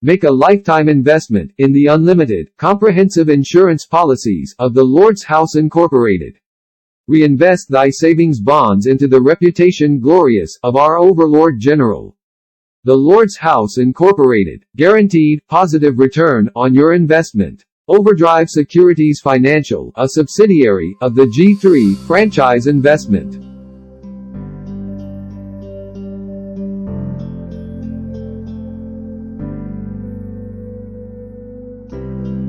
Make a lifetime investment in the unlimited, comprehensive insurance policies of the Lord's House Incorporated. Reinvest thy savings bonds into the reputation glorious of our Overlord General. The Lord's House Incorporated, guaranteed positive return on your investment. Overdrive Securities Financial, a subsidiary of the G3 Franchise Investment.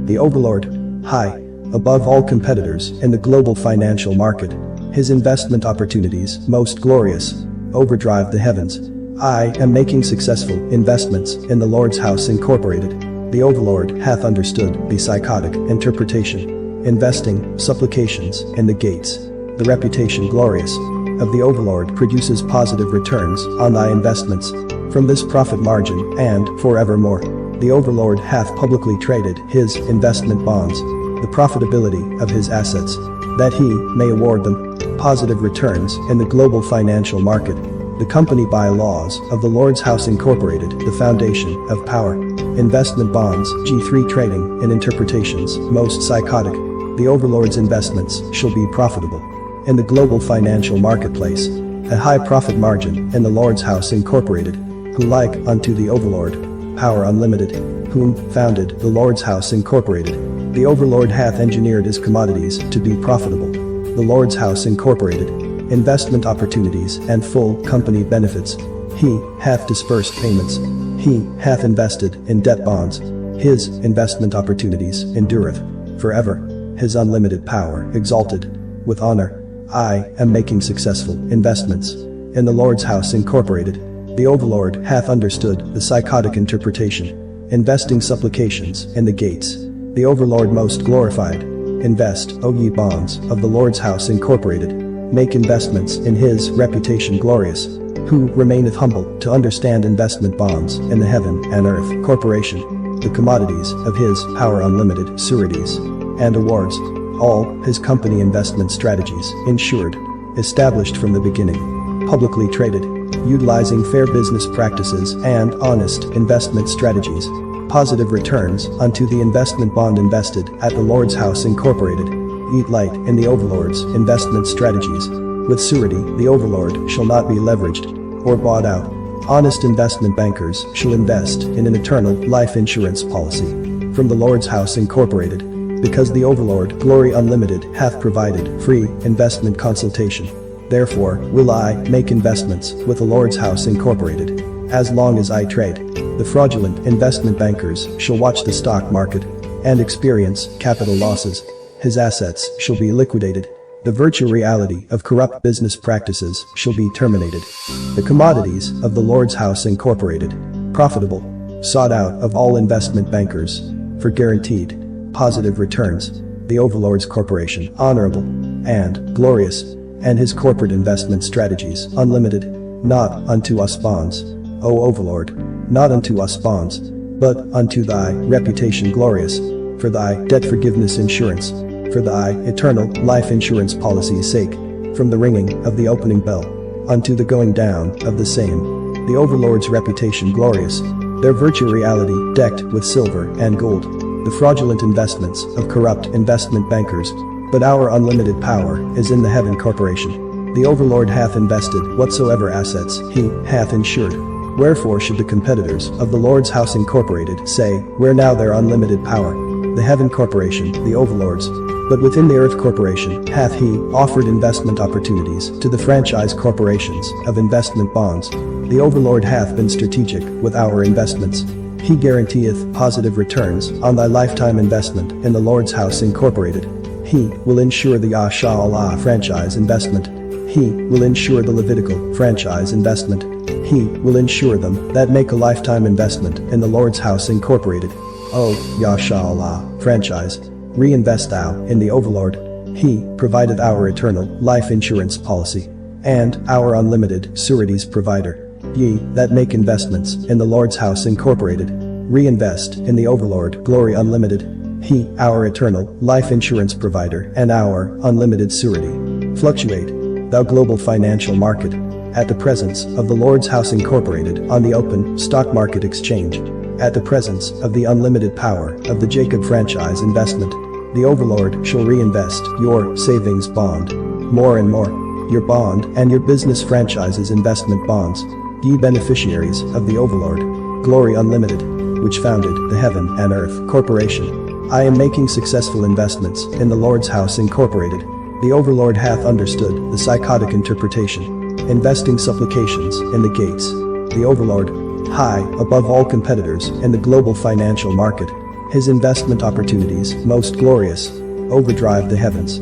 The Overlord, high, above all competitors in the global financial market. His investment opportunities, most glorious, overdrive the heavens. I am making successful investments in the Lord's House Incorporated. The Overlord hath understood the psychotic interpretation. Investing, supplications, in the gates. The reputation glorious of the Overlord produces positive returns on thy investments. From this profit margin, and forevermore. The Overlord hath publicly traded his investment bonds, the profitability of his assets, that he may award them positive returns in the global financial market. The company bylaws of the Lord's House Incorporated, the foundation of power. Investment bonds, G3 trading in interpretations, most psychotic. The Overlord's investments shall be profitable in the global financial marketplace. A high profit margin in the Lord's House Incorporated, who like unto the Overlord, Power Unlimited, whom founded the Lord's House Incorporated. The Overlord hath engineered his commodities to be profitable. The Lord's House Incorporated, investment opportunities and full company benefits. He hath dispersed payments. He hath invested in debt bonds. His investment opportunities endureth forever. His unlimited power exalted with honor. I am making successful investments in the Lord's House Incorporated. The Overlord hath understood the psychotic interpretation. Investing supplications in the gates. The Overlord most glorified. Invest, O ye bonds of the Lord's House Incorporated. Make investments in his reputation glorious, who remaineth humble to understand investment bonds in the Heaven and Earth Corporation. The commodities of his Power Unlimited sureties and awards. All his company investment strategies insured, established from the beginning, publicly traded, utilizing fair business practices and honest investment strategies. Positive returns unto the investment bond invested at the Lord's House Incorporated. Eat light in the Overlord's investment strategies. With surety, the Overlord shall not be leveraged or bought out. Honest investment bankers shall invest in an eternal life insurance policy from the Lord's House Incorporated. Because the Overlord, Glory Unlimited, hath provided free investment consultation. Therefore, will I make investments with the Lord's House Incorporated. As long as I trade, the fraudulent investment bankers shall watch the stock market and experience capital losses. His assets shall be liquidated. The virtual reality of corrupt business practices shall be terminated. The commodities of the Lord's House Incorporated, profitable, sought out of all investment bankers, for guaranteed positive returns. The Overlord's corporation, honorable and glorious, and his corporate investment strategies, unlimited. Not unto us bonds, O Overlord, not unto us bonds, but unto thy reputation glorious, for thy debt forgiveness insurance, for thy eternal life insurance policy's sake, from the ringing of the opening bell unto the going down of the same. The Overlord's reputation glorious, their virtual reality decked with silver and gold. The fraudulent investments of corrupt investment bankers, but our unlimited power is in the Heaven Corporation. The Overlord hath invested whatsoever assets he hath insured. Wherefore should the competitors of the Lord's House Incorporated say, where now their unlimited power? The Heaven Corporation, the Overlords, but within the Earth Corporation hath he offered investment opportunities to the franchise corporations of investment bonds. The Overlord hath been strategic with our investments. He guaranteeth positive returns on thy lifetime investment in the Lord's House Incorporated. He will insure the Asha'Allah franchise investment. He will insure the Levitical franchise investment. He will insure them that make a lifetime investment in the Lord's House Incorporated. O Yasha'Allah franchise, reinvest thou in the Overlord. He provided our eternal life insurance policy and our unlimited sureties provider. Ye that make investments in the Lord's House Incorporated, reinvest in the Overlord, Glory Unlimited. He, our eternal life insurance provider and our unlimited surety. Fluctuate, thou global financial market, at the presence of the Lord's House Incorporated on the open stock market exchange. At the presence of the unlimited power of the Jacob franchise investment, the Overlord shall reinvest your savings bond. More and more, your bond and your business franchise's investment bonds. Ye beneficiaries of the Overlord, Glory Unlimited, which founded the Heaven and Earth Corporation. I am making successful investments in the Lord's House Incorporated. The Overlord hath understood the psychotic interpretation, investing supplications in the gates. The Overlord, high above all competitors in the global financial market. His investment opportunities, most glorious, overdrive the heavens.